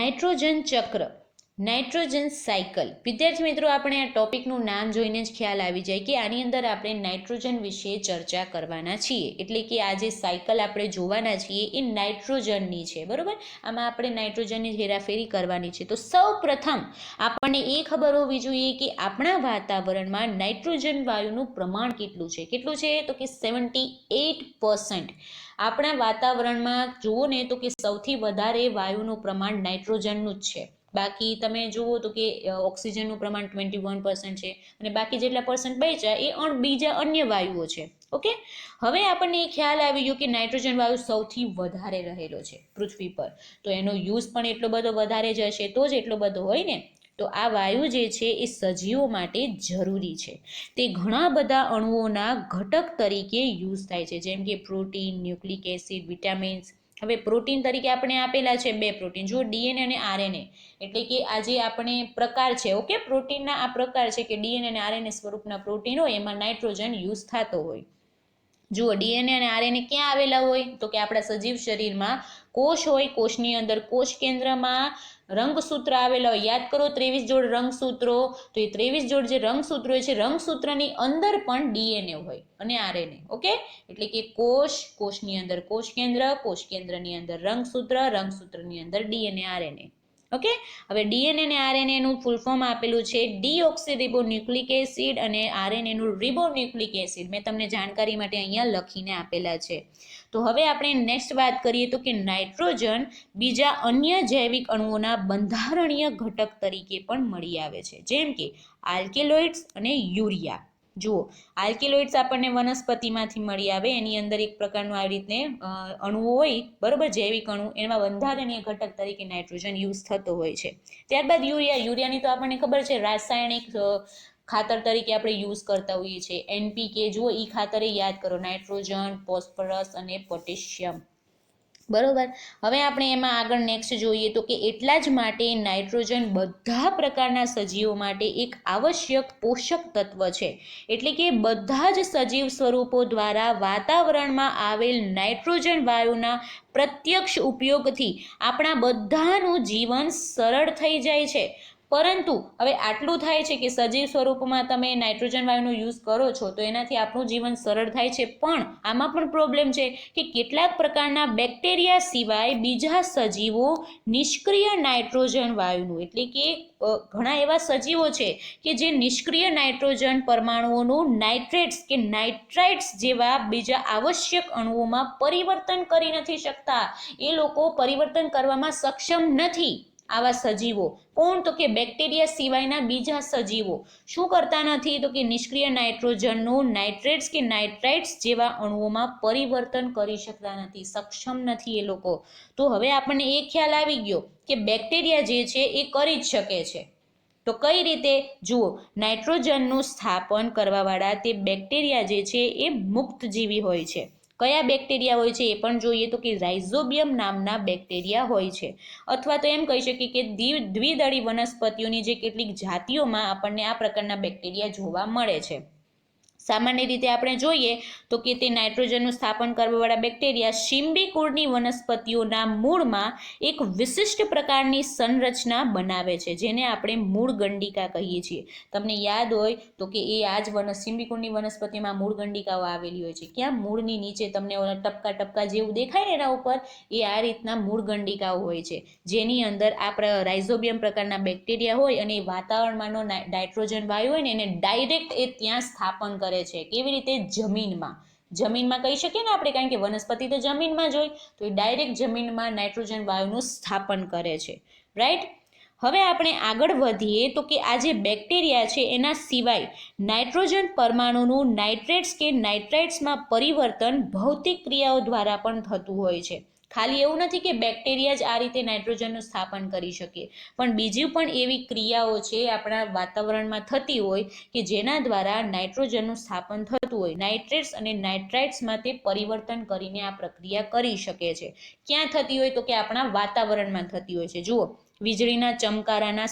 Nitrogen ચક્ર, nitrogen cycle. વિદ્યાર્થી મિત્રો, આપણે આ ટોપિકનું નામ જોઈને જ ખ્યાલ આવી જાય કે આની અંદર આપણે નાઇટ્રોજન વિશે ચર્ચા કરવાના છીએ. એટલે કે આ જે સાયકલ આપણે જોવાના છીએ એ નાઇટ્રોજનની છે, બરોબર. આમાં આપણે નાઇટ્રોજનની હેરાફેરી કરવાની છે. તો સૌ પ્રથમ આપણને એ ખબર હોવી જોઈએ કે આપણા વાતાવરણમાં નાઇટ્રોજન વાયુનું પ્રમાણ કેટલું છે. કેટલું છે? તો કે 78%. આપણા વાતાવરણમાં જુઓ ને તો કે સૌથી વધારે વાયુનું પ્રમાણ નાઇટ્રોજનનું જ છે. બાકી તમે જુઓ તો કે ઓક્સિજનનું પ્રમાણ 21% છે અને બાકી જેટલા પર્સન્ટ બચ્યા એ બીજા અન્ય વાયુઓ છે. ઓકે, હવે આપણને એ ખ્યાલ આવી ગયો કે નાઇટ્રોજન વાયુ સૌથી વધારે રહેલો છે પૃથ્વી પર, તો એનો યુઝ પણ એટલો બધો વધારે જ હશે તો જ એટલો બધો હોય ને. તો આ વાયુ જે છે એ સજીવો માટે જરૂરી છે. તે ઘણા બધા અણુઓના ઘટક તરીકે યુઝ થાય છે, જેમ કે પ્રોટીન, ન્યુક્લિક એસિડ, વિટામિન્સ. હવે પ્રોટીન તરીકે આપણે આપેલા છે 2 પ્રોટીન, જો ડીએનએ અને આરએનએ. એટલે કે આ જે આપણે પ્રકાર છે, ઓકે, પ્રોટીનના આ પ્રકાર છે કે ડીએનએ અને આરએનએ સ્વરૂપના પ્રોટીન હોય એમાં નાઇટ્રોજન યુઝ થતો હોય. જુઓ, ડીએનએ અને આરએનએ ક્યાં આવેલા હોય? તો કે આપણા સજીવ શરીરમાં કોષ હોય, કોષની અંદર કોષ કેન્દ્રમાં રંગસૂત્ર આવેલા હોય. યાદ કરો 23 જોડ રંગસૂત્રો, તો એ 23 જોડ જે રંગસૂત્રો હોય છે, રંગસૂત્રની અંદર પણ ડીએનએ હોય અને આરએનએ. ઓકે, એટલે કે કોષની અંદર કોષ કેન્દ્રની અંદર રંગસૂત્ર, રંગસૂત્રની અંદર ડીએનએ, આરએનએ. ઓકે, હવે ડીએનએ અને આરએનએ નું ફૂલ ફોર્મ આપેલું છે ડીઓક્સીરિબોન્યુક્લિક એસિડ અને આરએનએ નું રિબોન્યુક્લિક એસિડ. મેં તમને જાણકારી માટે અહીંયા લખીને આપેલા છે. તો હવે આપણે નેક્સ્ટ વાત કરીએ તો કે નાઇટ્રોજન બીજા અન્ય જૈવિક અણુઓના બંધારણીય ઘટક તરીકે પણ મળી આવે છે, જેમ કે આલ્કેલોઇડ્સ અને યુરિયા. જુઓ, આલ્કેલોઇડ્સ આપણને વનસ્પતિમાંથી મળી આવે, એની અંદર એક પ્રકારનું આવી રીતે અણુઓ હોય, બરોબર, જૈવિક અણુ, એમાં બંધારણીય ઘટક તરીકે નાઇટ્રોજન યુઝ થતો હોય છે. ત્યારબાદ યુરિયાની તો આપણને ખબર છે રાસાયણિક ખાતર તરીકે આપણે યુઝ કરતા હોઈએ છીએ. એનપીકે, જુઓ એ ખાતર યાદ કરો, નાઇટ્રોજન, ફોસ્ફરસ અને પોટેશિયમ, બરોબર. હવે આપણે એમાં આગળ નેક્સ્ટ જોઈએ તો કે એટલા જ માટે નાઇટ્રોજન બધા પ્રકારના સજીવો માટે એક આવશ્યક પોષક તત્વ છે. એટલે કે બધા જ સજીવ સ્વરૂપો દ્વારા વાતાવરણમાં આવેલ નાઇટ્રોજન વાયુના પ્રત્યક્ષ ઉપયોગથી આપણા બધાનું જીવન સરળ થઈ જાય છે. પરંતુ હવે આટલું થાય છે કે સજીવ સ્વરૂપમાં તમે નાઇટ્રોજન વાયુનો યુઝ કરો છો તો એનાથી આપણું જીવન સરળ થાય છે, પણ આમાં પણ પ્રોબ્લેમ છે કે કેટલાક પ્રકારના બેક્ટેરિયા સિવાય બીજા સજીવો નિષ્ક્રિય નાઇટ્રોજન વાયુનું, એટલે કે ઘણા એવા સજીવો છે કે જે નિષ્ક્રિય નાઇટ્રોજન પરમાણુઓનું નાઇટ્રેટ્સ કે નાઇટ્રાઇટ્સ જેવા બીજા આવશ્યક અણુઓમાં પરિવર્તન કરી નથી શકતા. એ લોકો પરિવર્તન કરવામાં સક્ષમ નથી. આવા સજીવો કોણ? તો કે બેક્ટેરિયા સિવાયના બીજા સજીવો શું કરતા નથી? તો કે નિષ્ક્રિય નાઇટ્રોજનનું નાઇટ્રેટ્સ કે નાઇટ્રાઇટ્સ જેવા અણુઓમાં પરિવર્તન કરી શકતા નથી, સક્ષમ નથી એ લોકો. તો હવે આપણને એ ખ્યાલ આવી ગયો કે બેક્ટેરિયા જે છે એ કરી જ શકે છે. તો કઈ રીતે? જુઓ, નાઇટ્રોજનનું સ્થાપન કરવાવાળા તે બેક્ટેરિયા જે છે એ મુક્તજીવી હોય છે. કયા બેક્ટેરિયા હોય છે એ પણ જોઈએ તો કે રાઇઝોબિયમ નામના બેક્ટેરિયા હોય છે. અથવા તો એમ કહી શકીએ કે દ્વિદળી વનસ્પતિઓની જે કેટલીક જાતિઓમાં આપણને આ પ્રકારના બેક્ટેરિયા જોવા મળે છે. સામાન્ય રીતે આપણે જોઈએ તો કે તે નાઇટ્રોજનનું સ્થાપન કરવાવાળા બેક્ટેરિયા શિંબી કુળની વનસ્પતિઓના મૂળમાં એક વિશિષ્ટ પ્રકારની સંરચના બનાવે છે, જેને આપણે મૂળ ગંડિકા કહીએ છીએ. તમને યાદ હોય તો કે એ આ જ શિંબી કુળની વનસ્પતિમાં મૂળ ગંડિકાઓ આવેલી હોય છે. ક્યાં? મૂળની નીચે તમને ટપકા ટપકા જેવું દેખાય ને એના ઉપર, એ આ રીતના મૂળ ગંડિકાઓ હોય છે, જેની અંદર આ રાઇઝોબિયમ પ્રકારના બેક્ટેરિયા હોય અને વાતાવરણમાંનો નાઇટ્રોજન વાયુ હોય ને એને ડાયરેક્ટ એ ત્યાં સ્થાપન કરે છે. કેવી રીતે? જમીનમાં કહી શકીએ ને આપણે, કારણ કે વનસ્પતિ તો જમીનમાં જ હોય, તો એ ડાયરેક્ટ જમીનમાં નાઇટ્રોજન વાયુનું સ્થાપન કરે છે. રાઈટ? હવે આપણે આગળ વધીએ તો કે આ જે બેક્ટેરિયા છે એના સિવાય નાઇટ્રોજન પરમાણુનું નાઇટ્રેટ્સ કે નાઇટ્રાઇટ્સમાં પરિવર્તન ભૌતિક ક્રિયાઓ દ્વારા પણ થતું હોય છે. ખાલી એવું નથી કે બેક્ટેરિયા જ આ રીતે નાઇટ્રોજનનું સ્થાપન કરી શકે, પણ બીજી પણ એવી ક્રિયાઓ છે આપણા વાતાવરણમાં થતી હોય કે જેના દ્વારા નાઇટ્રોજનનું સ્થાપન થતું હોય. નાઇટ્રેટ્સ અને નાઇટ્રાઇટ્સમાં તે પરિવર્તન કરીને આ પ્રક્રિયા કરી શકે છે. ક્યાં થતી હોય? તો કે આપણા વાતાવરણમાં થતી હોય છે. જુઓ, વીજળીના ચમકારાના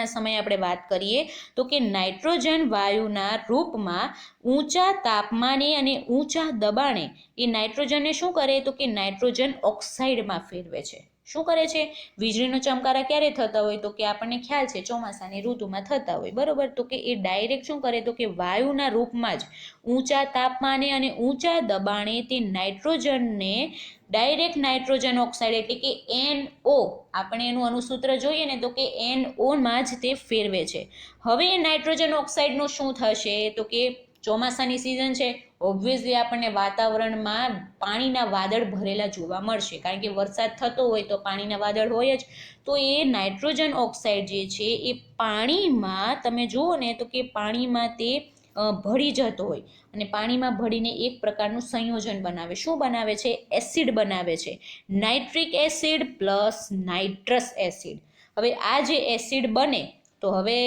સમયે આપણે વાત કરીએ તો કે નાઇટ્રોજન વાયુના રૂપમાં ઊંચા તાપમાને અને ઊંચા દબાણે એ નાઇટ્રોજનને શું કરે? તો કે નાઇટ્રોજન ઓક્સાઇડમાં ફેરવે છે. શું કરે છે? વીજળીનો ચમકારા ક્યારે થતા હોય? તો કે આપણને ખ્યાલ છે ચોમાસાની ઋતુમાં થતા હોય, બરોબર. તો કે એ ડાયરેક્ટ શું કરે? તો કે વાયુના રૂપમાં જ ઊંચા તાપમાને અને ઊંચા દબાણે તે નાઇટ્રોજનને ડાયરેક્ટ નાઇટ્રોજન ઓક્સાઇડ એટલે કે NO, આપણે એનું અનુસૂત્ર જોઈએ ને તો કે NO માં જ તે ફેરવે છે. હવે એ નાઇટ્રોજન ઓક્સાઇડનું શું થશે? તો કે ચોમાસાની સિઝન છે, ઓબ્વિયસલી આપણને વાતાવરણમાં પાણીના વાદળ ભરેલા જોવા મળશે, કારણ કે વરસાદ થતો હોય તો પાણીના વાદળ હોય જ. તો એ નાઇટ્રોજન ઓક્સાઇડ જે છે એ પાણીમાં તમે જુઓ ને તો કે પાણીમાં તે ભળી જતો હોય અને પાણીમાં ભળીને એક પ્રકારનું સંયોજન બનાવે. શું બનાવે છે? એસિડ બનાવે છે, nitric acid plus nitrous acid. હવે આ જે એસિડ બને તો હવે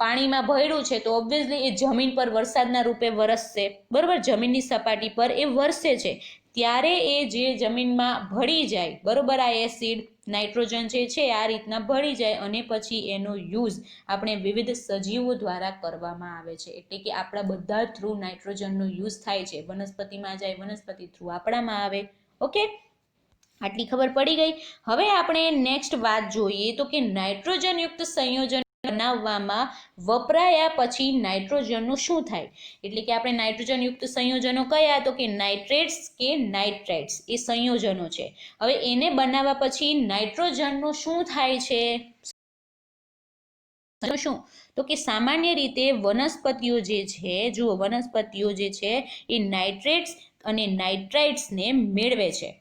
પાણીમાં ભળ્યું છે તો ઓબ્વિયસલી એ જમીન પર વરસાદના રૂપે વરસશે, બરોબર. જમીનની સપાટી પર એ વરસે છે ત્યારે એ જે જમીનમાં ભળી જાય, બરોબર, આ એસિડ નાઇટ્રોજન જે છે આ રીતના ભળી જાય અને પછી એનો યુઝ આપણે વિવિધ સજીવો દ્વારા કરવામાં આવે છે. એટલે કે આપણા બધા થ્રુ નાઇટ્રોજનનો યુઝ થાય છે. વનસ્પતિમાં જાય, વનસ્પતિ થ્રુ આપણામાં આવે. ઓકે, આટલી ખબર પડી ગઈ. હવે આપણે નેક્સ્ટ વાત જોઈએ તો કે નાઇટ્રોજનયુક્ત સંયોજન બનાવવામાં વપરાયા પછી નાઇટ્રોજનનું શું થાય? એટલે કે આપણે નાઇટ્રોજનયુક્ત સંયોજનો કયા? તો કે નાઇટ્રેટ્સ કે નાઇટ્રાઇટ્સ એ સંયોજનો છે. હવે એને બનાવવા પછી નાઇટ્રોજનનું શું થાય છે? શું? તો કે સામાન્ય રીતે વનસ્પતિઓ જે છે, જુઓ, વનસ્પતિઓ જે છે એ નાઇટ્રેટ્સ અને નાઇટ્રાઇટ્સને મેળવે છે.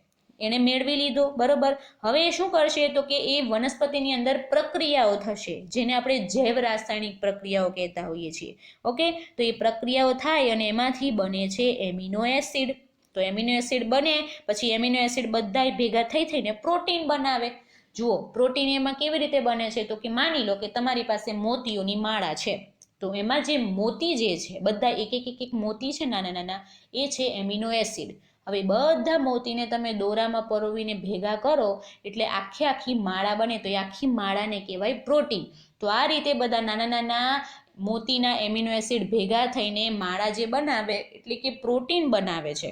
એને મેળવી લીધો, બરોબર. હવે એ શું કરશે? તો કે એ વનસ્પતિની અંદર પ્રક્રિયાઓ થશે, જેને આપણે જૈવ રાસાયણિક પ્રક્રિયાઓ કહેતા હોઈએ છીએ. ઓકે, તો એ પ્રક્રિયાઓ થાય અને એમાંથી બને છે એમિનો એસિડ. તો એમિનો એસિડ બને પછી એમિનો એસિડ બધા ભેગા થઈને પ્રોટીન બનાવે. જુઓ, પ્રોટીન એમાં કેવી રીતે બને છે? તો કે માની લો કે તમારી પાસે મોતીઓની માળા છે, તો એમાં જે મોતી જે છે, બધા એક એક મોતી છે નાના નાના, એ છે એમિનો એસિડ. હવે બધા મોતીને તમે દોરામાં પરોવીને ભેગા કરો એટલે આખી માળા બને, તો એ આખી માળાને કહેવાય પ્રોટીન. તો આ રીતે બધા નાના નાના મોતીના એમિનો એસિડ ભેગા થઈને માળા જે બનાવે એટલે કે પ્રોટીન બનાવે છે.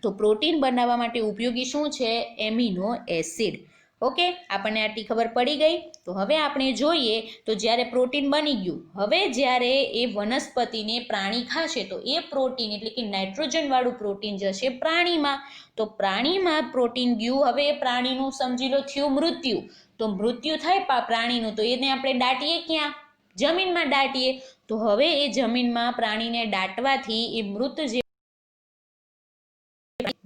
તો પ્રોટીન બનાવવા માટે ઉપયોગી શું છે? Amino acid. ઓકે, આપણને આટલી ખબર પડી ગઈ. તો હવે આપણે જોઈએ તો જ્યારે પ્રોટીન બની ગયું, હવે જ્યારે એ વનસ્પતિને પ્રાણી ખાશે તો એ પ્રોટીન એટલે કે નાઇટ્રોજન વાળું પ્રોટીન જશે પ્રાણીમાં. તો પ્રાણીમાં પ્રોટીન ગયું, હવે એ પ્રાણીનું સમજી લો થયું મૃત્યુ. તો મૃત્યુ થાય પ્રાણીનું તો એને આપણે દાટીએ ક્યાં? જમીનમાં દાટીએ. તો હવે એ જમીનમાં પ્રાણીને દાટવાથી એ મૃત જે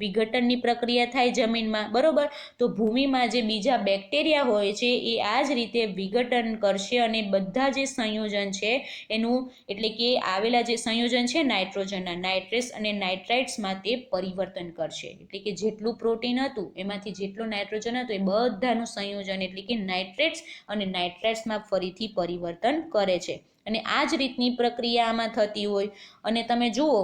વિઘટનની પ્રક્રિયા થાય જમીનમાં, બરોબર. તો ભૂમિમાં જે બીજા બેક્ટેરિયા હોય છે એ આ જ રીતે વિઘટન કરશે અને બધા જે સંયોજન છે એનું એટલે કે આવેલા જે સંયોજન છે નાઇટ્રોજનના, નાઇટ્રેટ્સ અને નાઇટ્રાઇટ્સમાં તે પરિવર્તન કરશે. એટલે કે જેટલું પ્રોટીન હતું એમાંથી જેટલું નાઇટ્રોજન હતું એ બધાનું સંયોજન એટલે કે નાઇટ્રેટ્સ અને નાઇટ્રાઇટ્સમાં ફરીથી પરિવર્તન કરે છે. અને આ જ રીતની પ્રક્રિયા આમાં થતી હોય. અને તમે જુઓ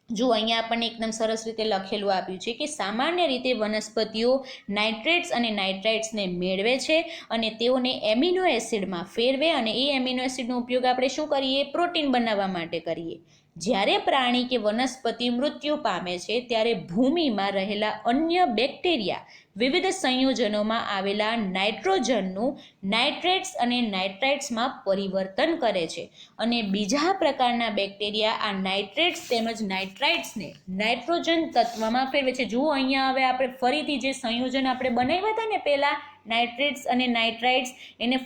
અહીંયા આપણને એકદમ સરસ રીતે લખેલું આપ્યું છે કે સામાન્ય રીતે વનસ્પતિઓ નાઇટ્રેટ્સ અને નાઇટ્રાઇટ્સને મેળવે છે અને તેઓને એમિનો એસિડમાં ફેરવે અને એ એમિનો એસિડનો ઉપયોગ આપણે શું કરીએ? પ્રોટીન બનાવવા માટે કરીએ. જ્યારે પ્રાણી કે વનસ્પતિ મૃત્યુ પામે છે ત્યારે ભૂમિમાં રહેલા અન્ય બેક્ટેરિયા વિવિધ સંયોજનોમાં આવેલા નાઇટ્રોજનનું નાઇટ્રેટ્સ અને નાઇટ્રાઇટ્સમાં પરિવર્તન કરે છે અને બીજા પ્રકારના બેક્ટેરિયા આ નાઇટ્રેટ્સ તેમજ નાઇટ્રાઇટ્સને નાઇટ્રોજન તત્વમાં ફેરવે છે. જુઓ અહીંયા હવે આપણે ફરીથી જે સંયોજન આપણે બનાવ્યા હતા ને પહેલા નાઇટ્રેટ્સ અને નાઇટ્રાઇટ્સ, એને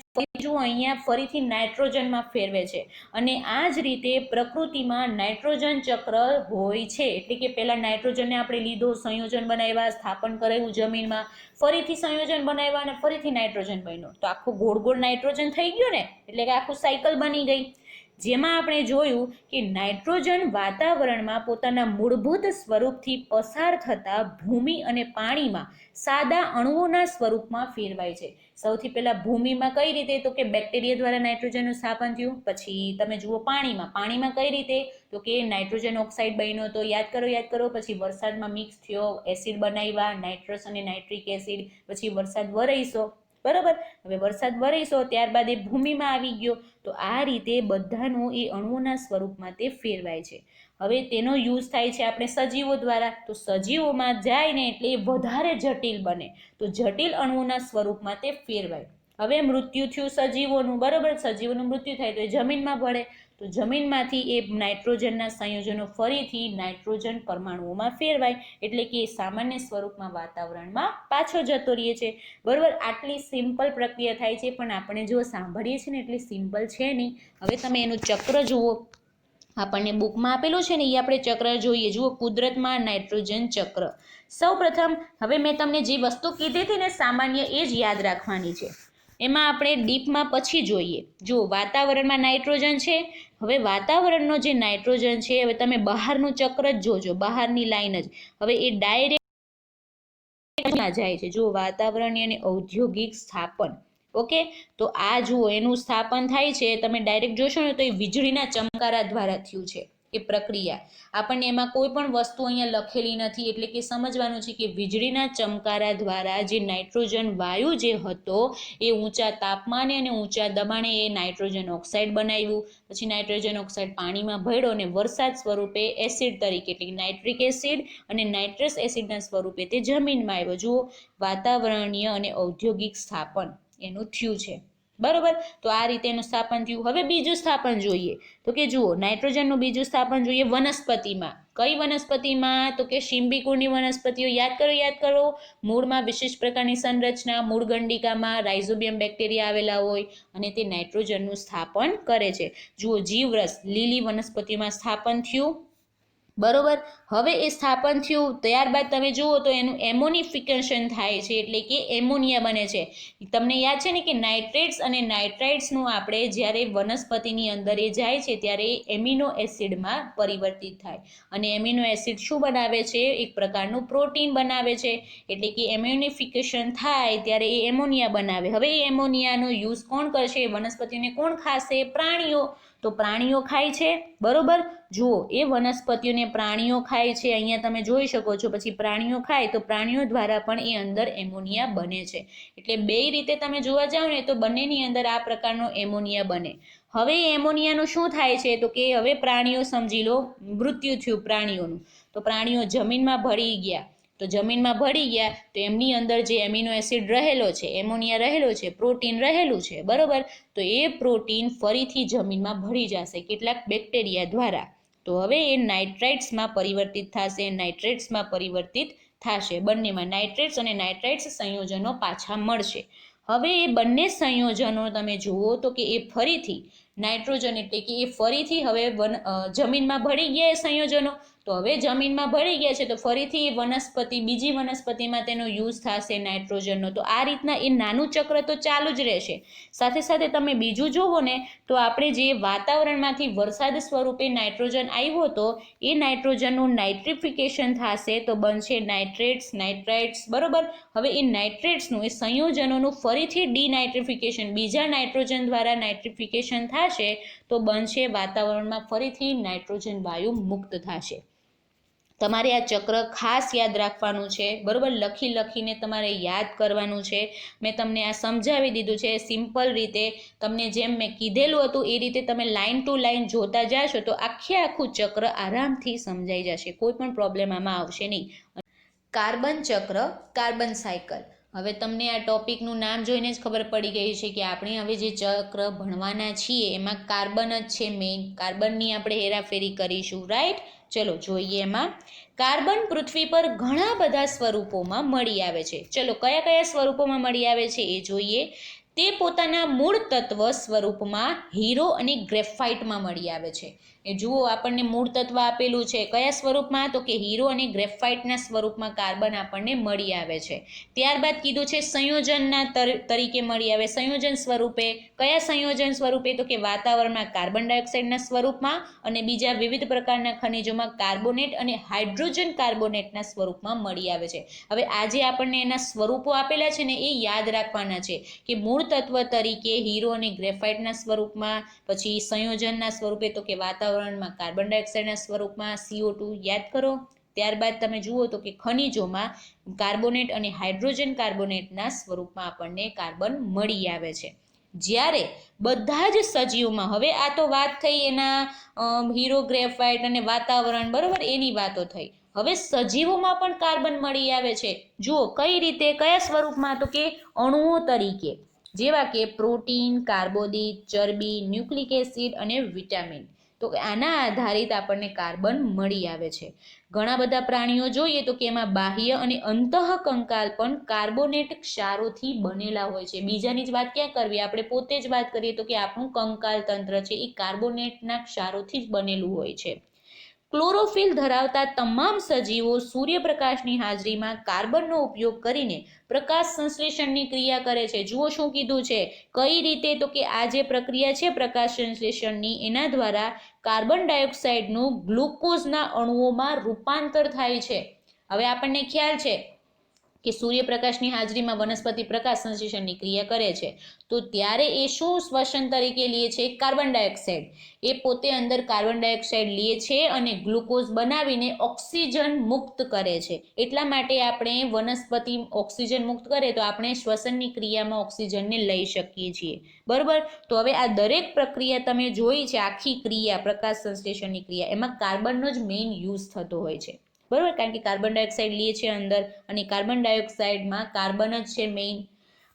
જુઓ અહીંયા ફરીથી નાઇટ્રોજનમાં ફેરવે છે. અને આ જ રીતે પ્રકૃતિમાં નાઇટ્રોજન ચક્ર હોય છે. એટલે કે પહેલા નાઇટ્રોજનને આપણે લીધો, સંયોજન બનાવ્યા, સ્થાપન કરાવ્યું જમીનમાં, ફરીથી સંયોજન બનાવ્યા અને ફરીથી નાઇટ્રોજન બન્યો. તો આખું ગોળ ગોળ નાઇટ્રોજન થઈ ગયું ને, એટલે કે આખું સાયકલ બની ગઈ. જેમાં આપણે જોયું કે નાઇટ્રોજન વાતાવરણમાં પોતાના મૂળભૂત સ્વરૂપથી પસાર થતા ભૂમિ અને પાણીમાં સાદા અણુઓના સ્વરૂપમાં ફેરવાય છે. સૌથી પહેલા ભૂમિમાં કઈ રીતે? તો કે બેક્ટેરિયા દ્વારા નાઇટ્રોજનનું સ્થાપન થયું. પછી તમે જુઓ પાણીમાં કઈ રીતે? તો કે નાઇટ્રોજન ઓક્સાઇડ બન્યો. તો યાદ કરો. પછી વરસાદમાં મિક્સ થયો, એસિડ બનાવ્યા, નાઇટ્રસ અને નાઇટ્રિક એસિડ, પછી વરસાદ વરસ્યો. બરોબર. હવે વરસાદ વરસ્યો ત્યારબાદ એ ભૂમિમાં આવી ગયો, તો આ રીતે બધાનું એ અણુઓના સ્વરૂપમાં તે ફેરવાય છે. હવે તેનો યુઝ થાય છે આપણે સજીવો દ્વારા, તો સજીવોમાં જાય ને એટલે એ વધારે જટિલ બને, તો જટિલ અણુઓના સ્વરૂપમાં તે ફેરવાય. હવે મૃત્યુ થયું સજીવોનું, બરોબર, સજીવોનું મૃત્યુ થાય તો એ જમીનમાં ભળે, તો જમીનમાંથી એ નાઇટ્રોજનના સંયોજનો ફરીથી નાઇટ્રોજન પરમાણુઓમાં ફેરવાય, એટલે કે એ સામાન્ય સ્વરૂપમાં વાતાવરણમાં પાછો જતો રહે છે. બરોબર. આટલી સિમ્પલ પ્રક્રિયા થાય છે, પણ આપણે જો સાંભળીએ છીએ ને એટલી સિમ્પલ છે નહીં. હવે તમે એનું ચક્ર જુઓ, આપણને બુકમાં આપેલું છે ને એ આપણે ચક્ર જોઈએ. જુઓ, કુદરતમાં નાઇટ્રોજન ચક્ર. સૌ પ્રથમ હવે મેં તમને જે વસ્તુ કીધી હતી ને સામાન્ય, એ જ યાદ રાખવાની છે. એમાં આપણે ડીપમાં પછી જોઈએ. જુઓ, વાતાવરણમાં નાઇટ્રોજન છે. હવે વાતાવરણનો જે નાઇટ્રોજન છે, હવે તમે બહારનું ચક્ર જ જોજો, બહારની લાઈન જ. હવે એ ડાયરેક્ટ જાય છે. જુઓ, વાતાવરણીય અને ઔદ્યોગિક સ્થાપન. ઓકે, તો આ જુઓ એનું સ્થાપન થાય છે, તમે ડાયરેક્ટ જોશો ને તો એ વીજળીના ચમકારા દ્વારા થયું છે એ પ્રક્રિયા. આપણને એમાં કોઈ પણ વસ્તુ અહીંયા લખેલી નથી, એટલે કે સમજવાનું છે કે વીજળીના ચમકારા દ્વારા જે નાઇટ્રોજન વાયુ જે હતો એ ઊંચા તાપમાને અને ઊંચા દબાણે એ નાઇટ્રોજન ઓક્સાઇડ બનાવ્યું. પછી નાઇટ્રોજન ઓક્સાઇડ પાણીમાં ભળ્યો અને વરસાદ સ્વરૂપે એસિડ તરીકે, એટલે નાઇટ્રિક એસિડ અને નાઇટ્રસ એસિડના સ્વરૂપે તે જમીનમાં આવ્યો. જુઓ, વાતાવરણીય અને ઔદ્યોગિક સ્થાપન એનું થયું છે. બરોબર. તો આ રીતે એનું સ્થાપન થયું. હવે બીજું સ્થાપન જોઈએ, તો કે જુઓ, નાઇટ્રોજનનું બીજું સ્થાપન જોઈએ વનસ્પતિમાં. કઈ વનસ્પતિમાં? તો કે શિંબીકુળની વનસ્પતિઓ. યાદ કરો. મૂળમાં વિશિષ્ટ પ્રકારની સંરચના, મૂળગંડિકામાં રાઇઝોબિયમ બેક્ટેરિયા આવેલા હોય અને તે નાઇટ્રોજનનું સ્થાપન કરે છે. જુઓ, જીવરસ લીલી વનસ્પતિમાં સ્થાપન થયું. બરોબર. હવે એ સ્થાપન થયું ત્યારબાદ તમે જુઓ તો એનું એમોનિફિકેશન થાય છે, એટલે કે એમોનિયા બને છે. તમને યાદ છે ને કે નાઇટ્રેટ્સ અને નાઇટ્રાઇટ્સનું આપણે જ્યારે વનસ્પતિની અંદર એ જાય છે ત્યારે એ એમિનો એસિડમાં પરિવર્તિત થાય, અને એમિનો એસિડ શું બનાવે છે? એક પ્રકારનું પ્રોટીન બનાવે છે. એટલે કે એમ્યુનિફિકેશન થાય ત્યારે એ એમોનિયા બનાવે. હવે એ એમોનિયાનો યુઝ કોણ કરશે? વનસ્પતિને કોણ ખાશે? પ્રાણીઓ. તો પ્રાણીઓ ખાય છે. બરોબર. જુઓ, એ વનસ્પતિઓને પ્રાણીઓ ખાય છે, અહીંયા તમે જોઈ શકો છો. પછી પ્રાણીઓ ખાય તો પ્રાણીઓ દ્વારા પણ એ અંદર એમોનિયા બને છે. એટલે બે રીતે તમે જોવા જાઓ ને તો બંનેની અંદર આ પ્રકારનો એમોનિયા બને. હવે એમોનિયાનું શું થાય છે? તો કે હવે પ્રાણીઓ, સમજી લો મૃત્યુ થયું પ્રાણીઓનું, તો પ્રાણીઓ જમીનમાં ભળી ગયા. તો જમીનમાં ભળી ગયા તો એમની અંદર જે એમિનો એસિડ રહેલો છે, એમોનિયા રહેલો છે, પ્રોટીન રહેલું છે, બરોબર. તો એ પ્રોટીન ફરીથી જમીનમાં ભળી જશે કેટલાક બેક્ટેરિયા દ્વારા. તો હવે એ નાઇટ્રાઇટ્સમાં પરિવર્તિત થશે, નાઇટ્રેટ્સમાં પરિવર્તિત થશે. બંનેમાં નાઇટ્રેટ્સ અને નાઇટ્રાઇટ્સ સંયોજનો પાછા મળશે. હવે એ બંને સંયોજનો તમે જુઓ તો કે એ ફરીથી નાઇટ્રોજન, એટલે કે એ ફરીથી હવે જમીનમાં ભળી ગયા એ સંયોજનો. તો હવે જમીનમાં ભળી ગયા છે તો ફરીથી એ વનસ્પતિ, બીજી વનસ્પતિમાં તેનો યુઝ થશે નાઇટ્રોજનનો. તો આ રીતના એ નાનું ચક્ર તો ચાલુ જ રહેશે. સાથે સાથે તમે બીજું જુઓ ને તો આપણે જે વાતાવરણમાંથી વરસાદ સ્વરૂપે નાઇટ્રોજન આવ્યો હતો એ નાઇટ્રોજનનું નાઇટ્રિફિકેશન થશે તો બનશે નાઇટ્રેટ્સ, નાઇટ્રાઇટ્સ. બરોબર. હવે એ નાઇટ્રેટ્સનું, એ સંયોજનોનું ફરીથી ડીનાઇટ્રિફિકેશન, બીજા નાઇટ્રોજન દ્વારા નાઇટ્રિફિકેશન થશે તો બનશે વાતાવરણમાં ફરીથી નાઇટ્રોજન વાયુ મુક્ત થશે. તમારે આ ચક્ર ખાસ યાદ રાખવાનું છે. બરોબર. લખીને તમારે યાદ કરવાનું છે. મેં તમને આ સમજાવી દીધું છે સિમ્પલ રીતે. તમને જેમ મેં કીધેલું હતું એ રીતે તમે લાઇન ટુ લાઇન જોતા જશો તો આખું ચક્ર આરામથી સમજાઈ જશે. કોઈ પણ પ્રોબ્લેમ આમાં આવશે નહીં. કાર્બન ચક્ર, કાર્બન સાયકલ. હવે તમને આ ટોપિકનું નામ જોઈને જ ખબર પડી ગઈ છે કે આપણે હવે જે ચક્ર ભણવાના છીએ એમાં કાર્બન જ છે મેઇન. કાર્બનની આપણે હેરાફેરી કરીશું, રાઈટ? ચલો જોઈએ. એમાં કાર્બન પૃથ્વી પર ઘણા બધા સ્વરૂપોમાં મળી આવે છે. ચલો કયા સ્વરૂપોમાં મળી આવે છે એ જોઈએ. તે પોતાના મૂળ તત્વ સ્વરૂપમાં હીરો અને ગ્રેફાઇટમાં મળી આવે છે. એ જુઓ, આપણને મૂળ તત્વ આપેલું છે કયા સ્વરૂપમાં? તો કે હીરો અને ગ્રેફાઇટના સ્વરૂપમાં કાર્બન આપણને મળી આવે છે. ત્યારબાદ કીધું છે સંયોજનના તરીકે મળી આવે. સંયોજન સ્વરૂપે. કયા સંયોજન સ્વરૂપે? તો કે વાતાવરણમાં કાર્બન ડાયોક્સાઇડના સ્વરૂપમાં અને બીજા વિવિધ પ્રકારના ખનિજોમાં કાર્બોનેટ અને હાઇડ્રોજન કાર્બોનેટના સ્વરૂપમાં મળી આવે છે. હવે આજે આપણને એના સ્વરૂપો આપેલા છે ને એ યાદ રાખવાના છે કે મૂળ તત્વ તરીકે હીરો અને ગ્રેફાઇટના સ્વરૂપમાં, પછી સંયોજનના સ્વરૂપે તો કે વાતાવરણમાં કાર્બન ડાયોક્સાઇડના સ્વરૂપમાં CO2. યાદ કરો. ત્યારબાદ તમે જુઓ તો કે ખનિજોમાં કાર્બોનેટ અને હાઇડ્રોજન કાર્બોનેટના સ્વરૂપમાં આપણને કાર્બન મળી આવે છે. જ્યારે બધા જ સજીવોમાં, હવે આ તો વાત થઈ એના હીરો ગ્રેફાઇટ અને વાતાવરણ, બરોબર, એની વાતો થઈ. હવે સજીવોમાં પણ કાર્બન મળી આવે છે. જુઓ કઈ રીતે, કયા સ્વરૂપમાં, તો કે અણુઓ તરીકે, જેવા કે પ્રોટીન, કાર્બોદિત, ચરબી, ન્યુક્લિક એસિડ અને વિટામિન. તો આના આધારિત આપણને કાર્બન મળી આવે છે. ઘણા બધા પ્રાણીઓ જોઈએ તો કે એમાં બાહ્ય અને અંતઃકંકાલ પણ કાર્બોનેટ ક્ષારોથી બનેલા હોય છે. બીજાની જ વાત ક્યાં કરવી, આપણે પોતે જ વાત કરીએ તો કે આપણું કંકાલ તંત્ર છે એ કાર્બોનેટના ક્ષારોથી જ બનેલું હોય છે. ક્લોરોફિલ ધરાવતા તમામ સજીવો સૂર્યપ્રકાશની હાજરીમાં કાર્બનનો ઉપયોગ કરીને પ્રકાશ સંશ્લેષણની ક્રિયા કરે છે. જુઓ શું કીધું છે, કઈ રીતે, તો કે આ જે પ્રક્રિયા છે પ્રકાશ સંશ્લેષણની, એના દ્વારા કાર્બન ડાયોક્સાઇડનું ગ્લુકોઝના અણુઓમાં રૂપાંતર થાય છે. હવે આપણને ખ્યાલ છે કે સૂર્યપ્રકાશની હાજરીમાં વનસ્પતિ પ્રકાશ સંશ્લેષણની ક્રિયા કરે છે, તો ત્યારે એ શું શ્વસન તરીકે લે છે, કાર્બન ડાયોક્સાઇડ. એ પોતે અંદર કાર્બન ડાયોક્સાઇડ લે છે અને ગ્લુકોઝ બનાવીને ઓક્સિજન મુક્ત કરે છે. એટલા માટે આપણે વનસ્પતિ ઓક્સિજન મુક્ત કરે તો આપણે શ્વસનની ક્રિયામાં ઓક્સિજનને લઈ શકીએ છીએ, બરોબર. તો હવે આ દરેક પ્રક્રિયા તમે જોઈ છે, આખી ક્રિયા, પ્રકાશ સંશ્લેષણની ક્રિયા, એમાં કાર્બનનો જ મેઇન યુઝ થતો હોય છે, બરોબર. કારણ કે કાર્બન ડાયોક્સાઇડ લે છે અંદર અને કાર્બન ડાયોક્સાઇડમાં કાર્બન જ છે મેઇન.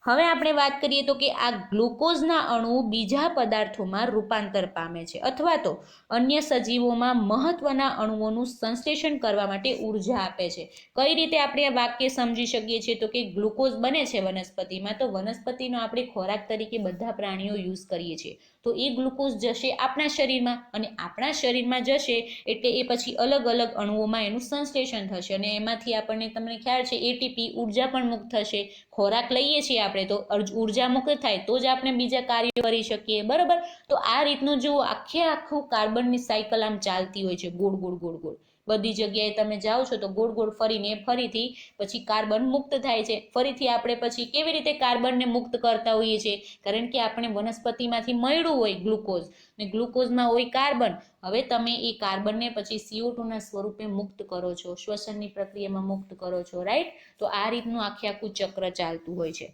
હવે આપણે વાત કરીએ તો કે આ ગ્લુકોઝના અણુ બીજા પદાર્થોમાં રૂપાંતર પામે છે અથવા તો અન્ય સજીવોમાં મહત્વના અણુઓનું સંશ્લેષણ કરવા માટે ઉર્જા આપે છે. કઈ રીતે આપણે આ વાક્ય સમજી શકીએ છીએ, તો કે ગ્લુકોઝ બને છે વનસ્પતિમાં, તો વનસ્પતિનો આપણે ખોરાક તરીકે બધા પ્રાણીઓ યુઝ કરીએ છીએ, તો એ ગ્લુકોઝ જશે આપણા શરીરમાં અને આપણા શરીરમાં જશે એટલે એ પછી અલગ અલગ અણુઓમાં એનું સંશ્લેષણ થશે અને એમાંથી આપણને, તમને ખ્યાલ છે, એટીપી ઉર્જા પણ મુક્ત થશે. ખોરાક લઈએ છીએ આપણે તો ઉર્જા મુક્ત થાય તો જ આપણે બીજા કાર્યો કરી શકીએ, બરોબર. તો આ રીતનું જો આખું કાર્બનની સાયકલ આમ ચાલતી હોય છે, ગોળ ગોળ ગોળ ગોળ. બધી જગ્યાએ તમે જાઓ છો તો ગોળ ગોળ ફરીને ફરીથી પછી કાર્બન મુક્ત થાય છે. ફરીથી આપણે પછી કેવી રીતે કાર્બનને મુક્ત કરતા હોઈએ છીએ, કારણ કે આપણે વનસ્પતિમાંથી મળ્યું હોય ગ્લુકોઝ ને ગ્લુકોઝમાં હોય કાર્બન. હવે તમે એ કાર્બનને પછી CO2ના સ્વરૂપે મુક્ત કરો છો, શ્વસનની પ્રક્રિયામાં મુક્ત કરો છો, રાઈટ. તો આ રીતનું આખું ચક્ર ચાલતું હોય છે.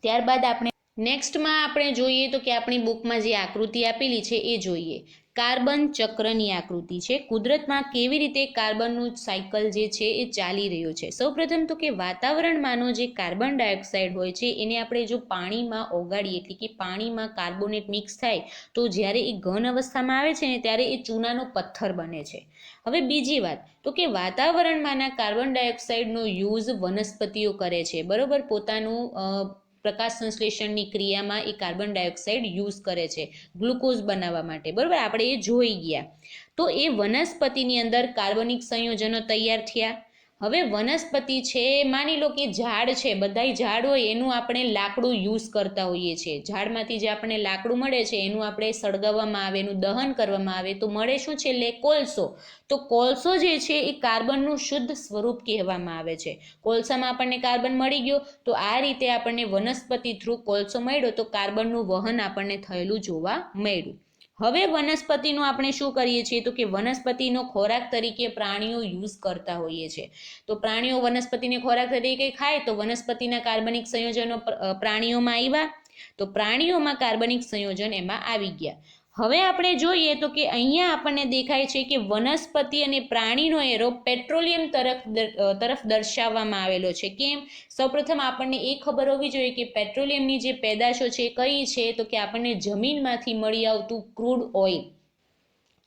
ત્યારબાદ આપણે નેક્સ્ટમાં આપણે જોઈએ તો કે આપણી બુકમાં જે આકૃતિ આપેલી છે એ જોઈએ. કાર્બન ચક્રની આકૃતિ છે. કુદરતમાં કેવી રીતે કાર્બનનું સાયકલ જે છે એ ચાલી રહ્યું છે. સૌપ્રથમ તો કે વાતાવરણમાંનો જે કાર્બન ડાયોક્સાઇડ હોય છે એને આપણે જો પાણીમાં ઓગાળીએ, એટલે કે પાણીમાં કાર્બોનેટ મિક્સ થાય તો જ્યારે એ ઘન અવસ્થામાં આવે છે ને ત્યારે એ ચૂનાનો પથ્થર બને છે. હવે બીજી વાત તો કે વાતાવરણમાંના કાર્બન ડાયોક્સાઇડનો યુઝ વનસ્પતિઓ કરે છે, બરોબર. પોતાનું પ્રકાશ સંશ્લેષણની ક્રિયામાં એ કાર્બન ડાયોક્સાઇડ યુઝ કરે છે ગ્લુકોઝ બનાવવા માટે, બરોબર. આપણે એ જોઈ ગયા. તો એ વનસ્પતિની અંદર કાર્બનિક સંયોજનો તૈયાર થયા. હવે વનસ્પતિ છે, માની લો કે ઝાડ છે, બધાય ઝાડ હોય એનું આપણે લાકડું યુઝ કરતા હોઈએ છીએ. ઝાડમાંથી જે આપણને લાકડું મળે છે એનું આપણે સળગાવવામાં આવે, એનું દહન કરવામાં આવે તો મળે શું છે, કોલસો. તો કોલસો જે છે એ કાર્બનનું શુદ્ધ સ્વરૂપ કહેવામાં આવે છે. કોલસામાં આપણને કાર્બન મળી ગયો, તો આ રીતે આપણને વનસ્પતિ થ્રુ કોલસો મળ્યો તો કાર્બનનું વહન આપણને થયેલું જોવા મળ્યું. હવે વનસ્પતિનું આપણે શું કરીએ છીએ, તો કે વનસ્પતિનો ખોરાક તરીકે પ્રાણીઓ યુઝ કરતા હોઈએ છીએ. તો પ્રાણીઓ વનસ્પતિને ખોરાક તરીકે ખાય તો વનસ્પતિના કાર્બનિક સંયોજનો પ્રાણીઓમાં આવ્યા, તો પ્રાણીઓમાં કાર્બનિક સંયોજન એમાં આવી ગયા. હવે આપણે જોઈએ તો કે અહીંયા આપણને દેખાય છે કે વનસ્પતિ અને પ્રાણીનો એરો પેટ્રોલિયમ તરફ દર્શાવવામાં આવેલો છે. કેમ? સૌપ્રથમ આપણને એ ખબર હોવી જોઈએ કે પેટ્રોલિયમની જે પેદાશો છે કઈ છે, તો કે આપણને જમીનમાંથી મળી આવતું ક્રૂડ ઓઇલ.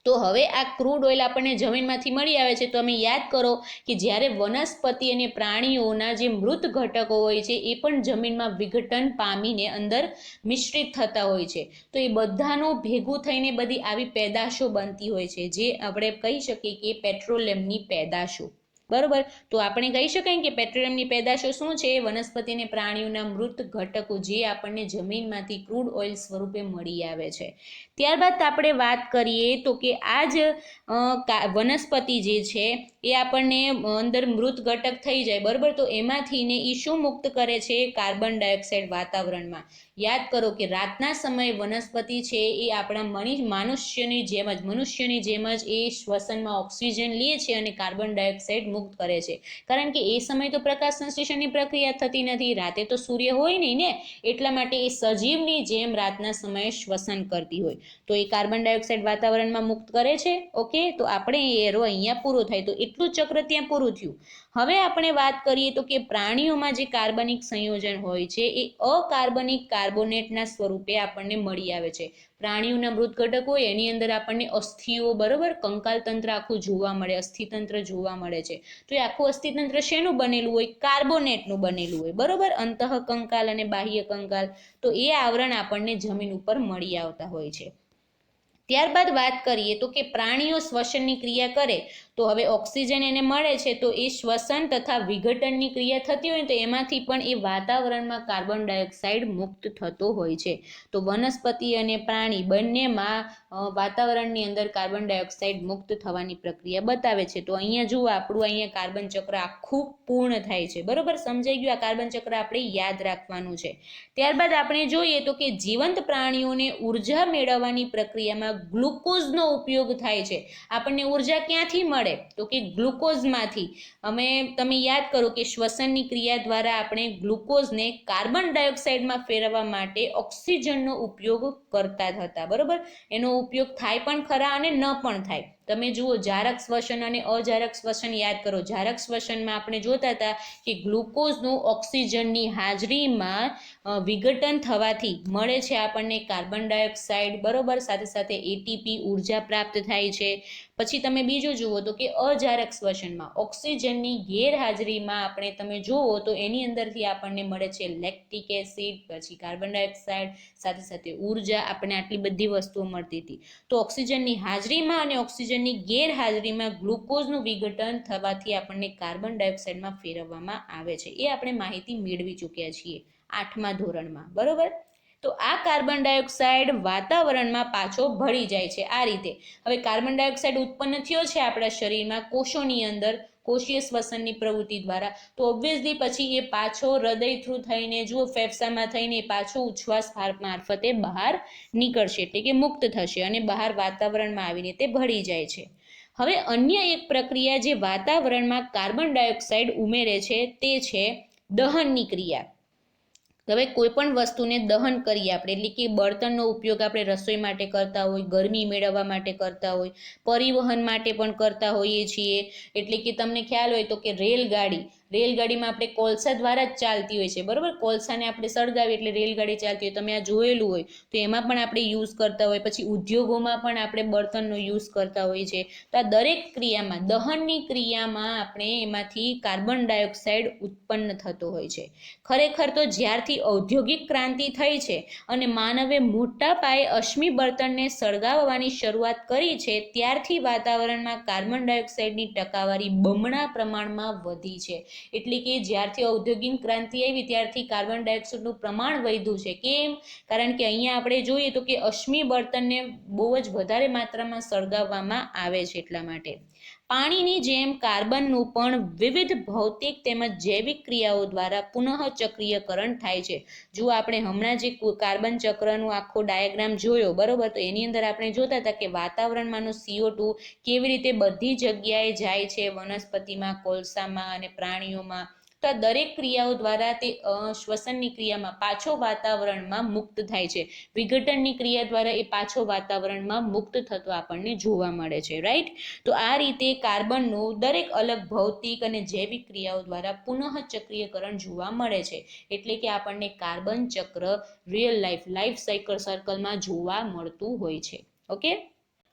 તો હવે આ ક્રૂડ ઓઇલ આપણને જમીનમાંથી મળી આવે છે, તો અમે યાદ કરો કે જ્યારે વનસ્પતિ અને પ્રાણીઓના જે મૃત ઘટકો હોય છે એ પણ જમીનમાં વિઘટન પામીને અંદર મિશ્રિત થતા હોય છે. તો એ બધાનું ભેગું થઈને બધી આવી પેદાશો બનતી હોય છે, જે આપણે કહી શકીએ કે પેટ્રોલિયમની પેદાશો, બરોબર. તો આપણે કહી શકાય કે પેટ્રોલિયમની પેદાશો શું છે? વનસ્પતિ અને પ્રાણીઓના મૃત ઘટકો જે આપણને જમીનમાંથી ક્રૂડ ઓઇલ સ્વરૂપે મળી આવે છે. ત્યારબાદ આપણે વાત કરીએ તો કે આ જ વનસ્પતિ જે છે એ આપણને અંદર મૃત ઘટક થઈ જાય, બરોબર. તો એમાંથી ને એ શું મુક્ત કરે છે? કાર્બન ડાયોક્સાઇડ વાતાવરણમાં. યાદ કરો કે રાતના સમયે વનસ્પતિ છે એ આપણા મનુષ્યની જેમ જ એ શ્વસનમાં ઓક્સિજન લે છે અને કાર્બન ડાયોક્સાઇડ મુક્ત કરે છે. કારણ કે એ સમય તો પ્રકાશ સંશ્લેષણની પ્રક્રિયા થતી નથી, રાતે તો સૂર્ય હોય નહીં ને, એટલા માટે એ સજીવની જેમ રાતના સમયે શ્વસન કરતી હોય, તો એ કાર્બન ડાયોક્સાઇડ વાતાવરણમાં મુક્ત કરે છે. ઓકે, તો આપણે એરો અહીંયા પૂરો થાય, તો એટલું જ ચક્ર ત્યાં પૂરું થયું. હવે આપણે વાત કરીએ તો કે પ્રાણીઓમાં જે કાર્બનિક સંયોજન હોય છે એ અકાર્બનિક કાર્બોનેટના સ્વરૂપે આપણને મળી આવે છે. પ્રાણીઓના મૃત ઘટક હોય એની અંદર આપણને અસ્થિઓ, બરોબર, કંકાલ તંત્ર આખું જોવા મળે, અસ્થિતંત્ર જોવા મળે છે. તો એ આખું અસ્થિતંત્ર શેનું બનેલું હોય? કાર્બોનેટનું બનેલું હોય, બરોબર. અંતઃ કંકાલ અને બાહ્ય કંકાલ, તો એ આવરણ આપણને જમીન ઉપર મળી આવતા હોય છે. ત્યારબાદ વાત કરીએ તો કે પ્રાણીઓ શ્વસનની ક્રિયા કરે તો હવે ઓક્સિજન એને મળે છે, તો એ શ્વસન તથા વિઘટનની ક્રિયા થતી હોય તો એમાંથી પણ એ વાતાવરણમાં કાર્બન ડાયોક્સાઇડ મુક્ત થતો હોય છે. તો વનસ્પતિ અને પ્રાણી બંનેમાં વાતાવરણની અંદર કાર્બન ડાયોક્સાઇડ મુક્ત થવાની પ્રક્રિયા બતાવે છે. તો અહીંયા જુઓ, આપણું અહીંયા કાર્બન ચક્ર આખું પૂર્ણ થાય છે, બરોબર. સમજાઈ ગયું? આ કાર્બન ચક્ર આપણે યાદ રાખવાનું છે. ત્યારબાદ આપણે જોઈએ તો કે જીવંત પ્રાણીઓને ઉર્જા મેળવવાની પ્રક્રિયામાં ગ્લુકોઝનો ઉપયોગ થાય છે. આપણને ઉર્જા ક્યાંથી મળે? તો કે ગ્લુકોઝમાંથી. તમે યાદ કરો કે શ્વસનની ક્રિયા દ્વારા આપણે ગ્લુકોઝને કાર્બન ડાયોક્સાઇડમાં ફેરવવા માટે ઓક્સિજનનો ઉપયોગ કરતા હતા, બરોબર. એનો ઉપયોગ થાય પણ ખરા અને ન પણ થાય. તમે જુઓ, જારક શ્વસન અને અજારક શ્વસન યાદ કરો. જારક શ્વસનમાં આપણે જોતા હતા કે ગ્લુકોઝનું ઓક્સિજનની હાજરીમાં વિઘટન થવાથી મળે છે આપણને કાર્બન ડાયોક્સાઇડ, બરોબર. સાથે સાથે એટીપી ઉર્જા પ્રાપ્ત થાય છે. પછી તમે બીજું જુઓ તો કે અજારક શ્વસનમાં ઓક્સિજનની ગેરહાજરીમાં આપણે તમે જુઓ તો એની અંદરથી આપણને મળે છે લેક્ટિક એસિડ, પછી કાર્બન ડાયોક્સાઇડ, સાથે સાથે ઉર્જા. આપણને આટલી બધી વસ્તુઓ મળતી હતી. તો ઓક્સિજનની હાજરીમાં અને ઓક્સિજનની ગેરહાજરીમાં ગ્લુકોઝનું વિઘટન થવાથી આપણને કાર્બન ડાયોક્સાઇડમાં ફેરવવામાં આવે છે. એ આપણે માહિતી મેળવી ચૂક્યા છીએ 8મા ધોરણમાં, બરોબર. તો આ કાર્બન ડાયોક્સાઇડ વાતાવરણમાં પાછો ભળી જાય છે આ રીતે. હવે કાર્બન ડાયોક્સાઇડ ઉત્પન્ન થયો છે આપણા શરીરમાં કોષોની અંદર કોષીય શ્વસનની પ્રવૃત્તિ દ્વારા, તો ઓબ્વિયસલી પછી એ પાછો હૃદય થ્રુ થઈને, જુઓ, ફેફસામાં થઈને પાછો ઉચ્છ્વાસ મારફતે બહાર નીકળશે, એટલે કે મુક્ત થશે અને બહાર વાતાવરણમાં આવીને તે ભળી જાય છે. હવે અન્ય એક પ્રક્રિયા જે વાતાવરણમાં કાર્બન ડાયોક્સાઇડ ઉમેરે છે તે છે દહનની ક્રિયા. હવે કોઈ પણ વસ્તુને દહન કરીએ આપણે, એટલે કે બળતણનો ઉપયોગ આપણે રસોઈ માટે કરતા હોય, ગરમી મેળવવા માટે કરતા હોય, પરિવહન માટે પણ કરતા હોઈએ છીએ. એટલે કે તમને ખ્યાલ હોય તો કે રેલગાડીમાં આપણે કોલસા દ્વારા જ ચાલતી હોય છે, બરોબર. કોલસાને આપણે સળગાવીએ એટલે રેલગાડી ચાલતી હોય, તમે આ જોયેલું હોય. તો એમાં પણ આપણે યુઝ કરતા હોય. પછી ઉદ્યોગોમાં પણ આપણે બળતણનો યુઝ કરતા હોઈએ છીએ. તો આ દરેક ક્રિયામાં, દહનની ક્રિયામાં આપણે એમાંથી કાર્બન ડાયોક્સાઇડ ઉત્પન્ન થતો હોય છે. ખરેખર તો જ્યારથી ઔદ્યોગિક ક્રાંતિ થઈ છે અને માનવે મોટા પાયે અશ્મિ બળતણને સળગાવવાની શરૂઆત કરી છે, ત્યારથી વાતાવરણમાં કાર્બન ડાયોક્સાઇડની ટકાવારી બમણા પ્રમાણમાં વધી છે. એટલે કે જ્યારથી ઔદ્યોગિક ક્રાંતિ આવી ત્યારથી કાર્બન ડાયોક્સાઇડનું પ્રમાણ વધ્યું છે. કેમ? કારણ કે અહીંયા આપણે જોઈએ તો કે અશ્મિ બળતણને બહુ જ વધારે માત્રામાં સળગાવવામાં આવે છે. એટલા માટે પાણીની જેમ કાર્બનનું પણ વિવિધ ભૌતિક તેમજ જૈવિક ક્રિયાઓ દ્વારા પુનઃચક્રીયકરણ થાય છે. જો આપણે હમણાં જે કાર્બન ચક્રનું આખો ડાયાગ્રામ જોયો, બરોબર, તો એની અંદર આપણે જોતા હતા કે વાતાવરણમાંનો CO2 કેવી રીતે બધી જગ્યાએ જાય છે, વનસ્પતિમાં, કોલસામાં અને પ્રાણીઓમાં. તો આ દરેક ક્રિયાઓ દ્વારા તે શ્વસનની ક્રિયામાં પાછો વાતાવરણમાં મુક્ત થાય છે. વિઘટનની ક્રિયા દ્વારા એ પાછો વાતાવરણમાં મુક્ત થતો આપણને જોવા મળે છે, રાઈટ. તો આ રીતે કાર્બનનું દરેક અલગ ભૌતિક અને જૈવિક ક્રિયાઓ દ્વારા પુનઃચક્રીયકરણ જોવા મળે છે. એટલે કે આપણને કાર્બન ચક્ર રિયલ લાઈફ સર્કલમાં જોવા મળતું હોય છે. ઓકે,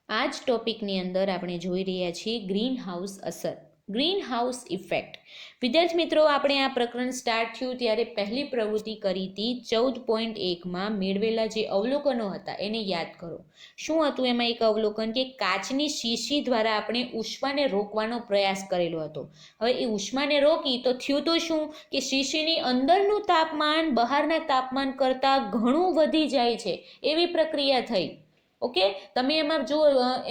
આ જ ટોપિકની અંદર આપણે જોઈ રહ્યા છીએ ગ્રીન હાઉસ અસર. Green house effect. વિદ્યાર્થી મિત્રો, આપણે આ પ્રકરણ સ્ટાર્ટ થયું ત્યારે પહેલી પ્રવૃત્તિ કરી હતી 14.1માં મેળવેલા જે અવલોકનો હતા એને યાદ કરો. શું હતું એમાં એક અવલોકન કે કાચની શીશી દ્વારા આપણે ઉષ્માને રોકવાનો પ્રયાસ કરેલો હતો. હવે એ ઉષ્માને રોકી તો થયું તો શું કે શીશીની અંદરનું તાપમાન બહારના તાપમાન કરતાં ઘણું વધી જાય છે, એવી પ્રક્રિયા થઈ. ઓકે, તમે એમાં જો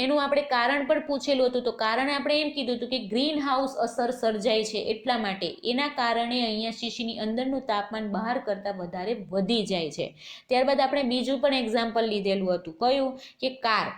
એનું આપણે કારણ પણ પૂછેલું હતું, તો કારણ આપણે એમ કીધું હતું કે ગ્રીન હાઉસ અસર સર્જાય છે એટલા માટે, એના કારણે અહીંયા શીશીની અંદરનું તાપમાન બહાર કરતાં વધારે વધી જાય છે. ત્યારબાદ આપણે બીજું પણ એક્ઝામ્પલ લીધેલું હતું, કયું કે કાર.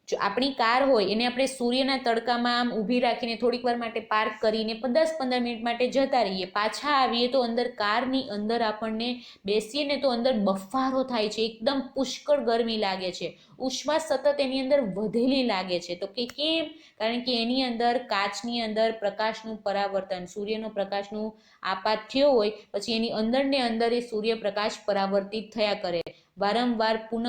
જો આપણી કાર હોય એને આપણે સૂર્યના તડકામાં આમ ઊભી રાખીને થોડીક વાર માટે પાર્ક કરીને 10-15 મિનિટ માટે જતા રહીએ, પાછા આવીએ તો અંદર કારની અંદર આપણને બેસીએ ને તો અંદર બફારો થાય છે, એકદમ પુષ્કળ ગરમી લાગે છે, ઉષ્મા સતત એની અંદર વધેલી લાગે છે. તો કે કેમ? કારણ કે એની અંદર કાચની અંદર પ્રકાશનું પરાવર્તન, સૂર્યનો પ્રકાશનું આપાત થયો હોય પછી એની અંદર ને અંદર એ સૂર્યપ્રકાશ પરાવર્તિત થયા કરે, વારંવાર પુનઃ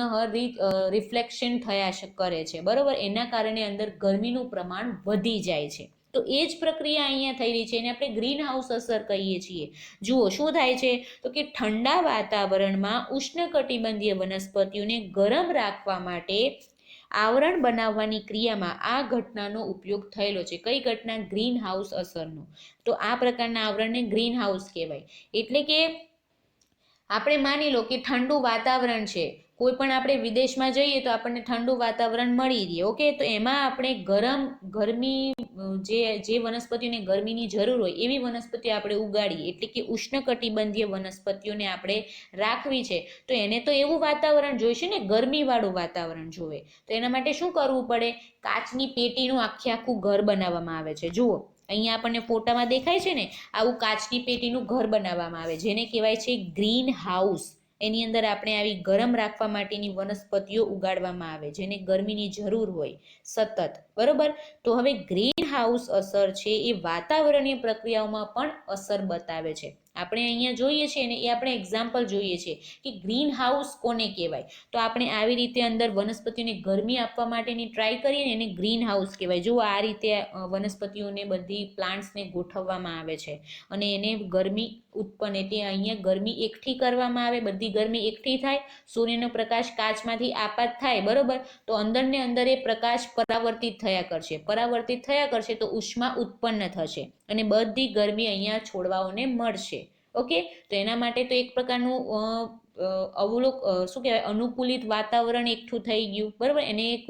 રિફ્લેક્શન થયા કરે છે, બરોબર. એના કારણે અંદર ગરમીનું પ્રમાણ વધી જાય છે. તો એ જ પ્રક્રિયા અહીંયા થઈ રહી છે, એને આપણે ગ્રીન હાઉસ અસર કહીએ છીએ. જુઓ શું થાય છે તો કે ઠંડા વાતાવરણમાં ઉષ્ણકટિબંધીય વનસ્પતિઓને ગરમ રાખવા માટે આવરણ બનાવવાની ક્રિયામાં આ ઘટનાનો ઉપયોગ થયેલો છે. કઈ ઘટના? ગ્રીન હાઉસ અસરનો. તો આ પ્રકારના આવરણને ગ્રીન હાઉસ કહેવાય. એટલે કે આપણે માની લો કે ઠંડુ વાતાવરણ છે, કોઈ પણ આપણે વિદેશમાં જઈએ તો આપણને ઠંડુ વાતાવરણ મળી રહે. ઓકે, તો એમાં આપણે ગરમી જે વનસ્પતિઓને ગરમીની જરૂર હોય એવી વનસ્પતિઓ આપણે ઉગાડીએ, એટલે કે ઉષ્ણકટિબંધીય વનસ્પતિઓને આપણે રાખવી છે, તો એને તો એવું વાતાવરણ જોઈશે ને, ગરમીવાળું વાતાવરણ જોવે. તો એના માટે શું કરવું પડે? કાચની પેટીનું આખું ઘર બનાવવામાં આવે છે. જુઓ અહીંયા આપણને ફોટામાં દેખાય છે ને, આવું કાચની પેટીનું ઘર બનાવવામાં આવે, જેને કહેવાય છે ગ્રીન હાઉસ. એની અંદર આપણે આવી ગરમ રાખવા માટેની વનસ્પતિઓ ઉગાડવામાં આવે, જેને ગરમીની જરૂર હોય સતત, બરોબર. તો હવે ગ્રીન હાઉસ અસર છે એ વાતાવરણીય પ્રક્રિયાઓમાં પણ અસર બતાવે છે. આપણે અહીંયા જોઈએ છીએ ને, એ આપણે એક્ઝામ્પલ જોઈએ છીએ કે ગ્રીન હાઉસ કોને કહેવાય. તો આપણે આવી રીતે અંદર વનસ્પતિઓને ગરમી આપવા માટેની ટ્રાય કરીએ ને, એને ગ્રીન હાઉસ કહેવાય. જો આ રીતે વનસ્પતિઓને બધી પ્લાન્ટ્સને ગોઠવવામાં આવે છે અને એને ગરમી ઉત્પન્ન, એટલે અહીંયા ગરમી એકઠી કરવામાં આવે, બધી ગરમી એકઠી થાય, સૂર્યનો પ્રકાશ કાચમાંથી આપાત થાય, બરોબર. તો અંદર ને અંદર એ પ્રકાશ પરાવર્તિત થયા કરશે તો ઉષ્મા ઉત્પન્ન થશે અને બધી ગરમી અહીંયા છોડવાઓને મળશે. ઓકે, તો એના માટે તો એક પ્રકારનું શું કહેવાય, અનુકૂલિત વાતાવરણ એકઠું થઈ ગયું, બરોબર. એને એક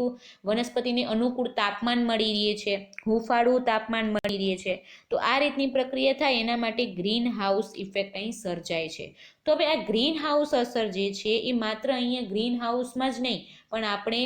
વનસ્પતિને અનુકૂળ તાપમાન મળી રહે છે, હૂંફાળું તાપમાન મળી રહે છે. તો આ રીતની પ્રક્રિયા થાય એના માટે ગ્રીન હાઉસ ઇફેક્ટ અહીં સર્જાય છે. તો હવે આ ગ્રીન હાઉસ અસર જે છે એ માત્ર અહીંયા ગ્રીન હાઉસમાં જ નહીં, પણ આપણે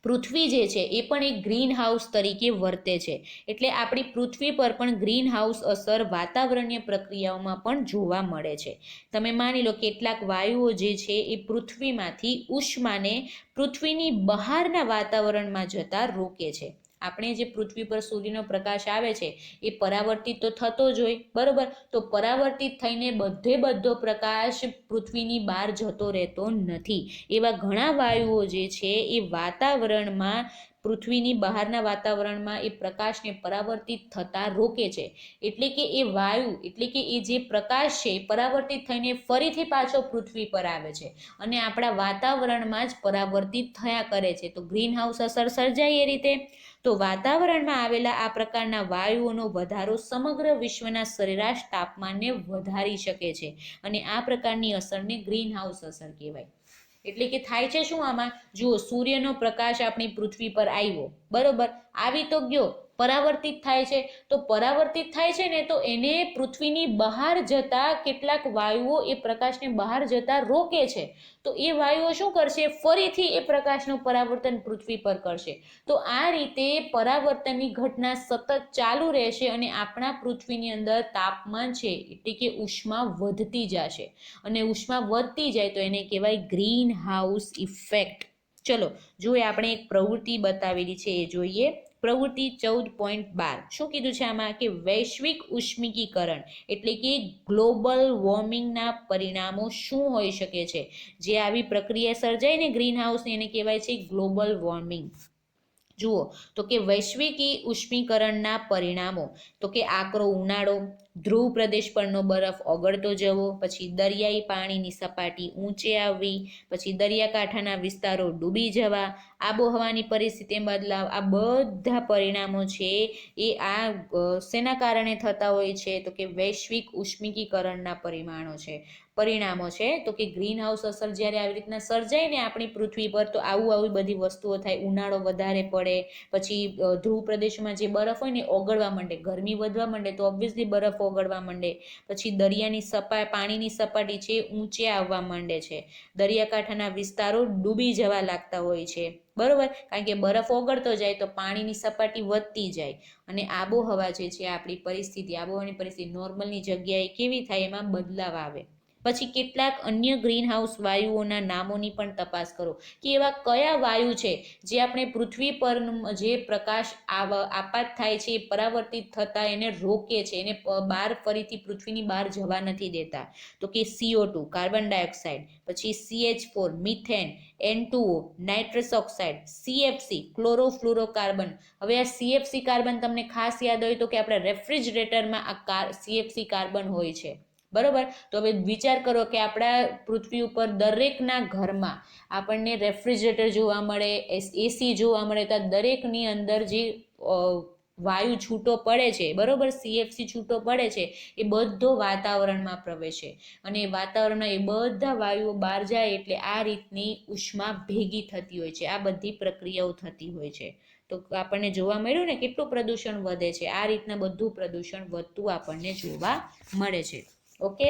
પૃથ્વી જે છે એ પણ એક ગ્રીન હાઉસ તરીકે વર્તે છે. એટલે આપણી પૃથ્વી પર પણ ગ્રીન હાઉસ અસર વાતાવરણીય પ્રક્રિયાઓમાં પણ જોવા મળે છે. તમે માની લો કેટલાક વાયુઓ જે છે એ પૃથ્વીમાંથી ઉષ્માને પૃથ્વીની બહારના વાતાવરણમાં જતા રોકે છે. આપણે જે પૃથ્વી પર સૂર્યનો પ્રકાશ આવે છે એ પરાવર્તિત તો થતો જ હોય, બરોબર. તો પરાવર્તિત થઈને બધો પ્રકાશ પૃથ્વીની બહાર જતો રહેતો નથી. એવા ઘણા વાયુઓ જે છે એ વાતાવરણમાં, પૃથ્વીની બહારના વાતાવરણમાં એ પ્રકાશને પરાવર્તિત થતા રોકે છે. એટલે કે એ વાયુ, એટલે કે એ જે પ્રકાશ છે એ પરાવર્તિત થઈને ફરીથી પાછો પૃથ્વી પર આવે છે અને આપણા વાતાવરણમાં જ પરાવર્તિત થયા કરે છે. તો ગ્રીન હાઉસ અસર સર્જાય એ રીતે. તો વાતાવરણમાં આવેલા આ પ્રકારના વાયુઓનો વધારો સમગ્ર વિશ્વના સરેરાશ તાપમાનને વધારી શકે છે અને આ પ્રકારની અસરને ગ્રીન હાઉસ અસર કહેવાય. એટલે કે થાય છે શું આમાં? જુઓ, સૂર્યનો પ્રકાશ આપણી પૃથ્વી પર આવ્યો, બરોબર, આવી તો ગયો, પરાવર્તિત થાય છે. તો પરાવર્તિત થાય છે ને, તો એને પૃથ્વીની બહાર જતા કેટલાક વાયુઓ એ પ્રકાશને બહાર જતા રોકે છે. તો એ વાયુઓ શું કરશે? ફરીથી એ પ્રકાશનું પરાવર્તન પૃથ્વી પર કરશે. તો આ રીતે પરાવર્તનની ઘટના સતત ચાલુ રહેશે અને આપણા પૃથ્વીની અંદર તાપમાન છે એટલે કે ઉષ્મા વધતી જશે અને ઉષ્મા વધતી જાય તો એને કહેવાય ગ્રીન હાઉસ ઇફેક્ટ. ચલો જોઈએ, આપણે એક પ્રવૃત્તિ બતાવેલી છે એ જોઈએ. પ્રવૃત્તિ 14.12 શું કીધું છે આમાં કે વૈશ્વિક ઉષ્મીકીકરણ એટલે કે ગ્લોબલ વોર્મિંગના પરિણામો શું હોઈ શકે છે. જે આવી પ્રક્રિયા સર્જાય ને ગ્રીન હાઉસની, એને કહેવાય છે ગ્લોબલ વોર્મિંગ. જુઓ તો કે વૈશ્વિકી ઉષ્મીકરણના પરિણામો તો કે આકરો ઉનાળો, ધ્રુવ પ્રદેશ પરનો બરફ ઓગળતો જવો, પછી દરિયાઈ પાણીની સપાટી ઊંચે આવવી, પછી દરિયાકાંઠાના વિસ્તારો ડૂબી જવા, આબોહવાની પરિસ્થિતિમાં બદલાવ, આ બધા પરિણામો છે એ શેના કારણે થતા હોય છે તો કે વૈશ્વિક ઉષ્મીકરણના પરિણામો છે તો કે ગ્રીન હાઉસ અસર જ્યારે આવી રીતના સર્જાય ને આપણી પૃથ્વી પર તો આવી બધી વસ્તુઓ થાય, ઉનાળો વધારે પડે, પછી ધ્રુવ પ્રદેશમાં જે બરફ હોય ને ઓગળવા માંડે, ગરમી વધવા માંડે તો ઓબ્વિયસલી બરફ ઓગળવા માંડે, પછી પાણીની સપાટી છે ઊંચે આવવા માંડે છે, દરિયાકાંઠાના વિસ્તારો ડૂબી જવા લાગતા હોય છે, બરોબર, કારણ કે બરફ ઓગળતો જાય તો પાણીની સપાટી વધતી જાય અને આબોહવા જે છે આબોહવાની પરિસ્થિતિ નોર્મલની જગ્યાએ કેવી થાય એમાં બદલાવ આવે. પછી કેટલાક અન્ય ગ્રીન હાઉસ વાયુઓના નામોની પણ તપાસ કરો કે એવા કયા વાયુ છે જે આપણે પૃથ્વી પર જે પ્રકાશ આપાત થાય છે એ પરાવર્તિત થતા એને રોકે છે, એને ફરીથી પૃથ્વીની બહાર જવા નથી દેતા. તો કે CO2 કાર્બન ડાયોક્સાઇડ, પછી CH4 methane, N2O nitrous oxide, CFC chlorofluorocarbon. હવે આ CFC કાર્બન તમને ખાસ યાદ હોય તો કે આપણા રેફ્રિજરેટરમાં આ CFC કાર્બન હોય છે, બરોબર. તો હવે વિચાર કરો કે આપણા પૃથ્વી ઉપર દરેકના ઘરમાં આપણને રેફ્રિજરેટર જોવા મળે, AC જોવા મળે, તો દરેકની અંદર જે વાયુ છૂટો પડે છે, બરોબર, CFC છૂટો પડે છે એ બધો વાતાવરણમાં પ્રવેશે અને વાતાવરણમાં એ બધા વાયુઓ બહાર જાય એટલે આ રીતની ઉષ્મા ભેગી થતી હોય છે, આ બધી પ્રક્રિયાઓ થતી હોય છે. તો આપણને જોવા મળ્યું ને કેટલું પ્રદૂષણ વધે છે, આ રીતના બધું પ્રદૂષણ વધતું આપણને જોવા મળે છે. ઓકે.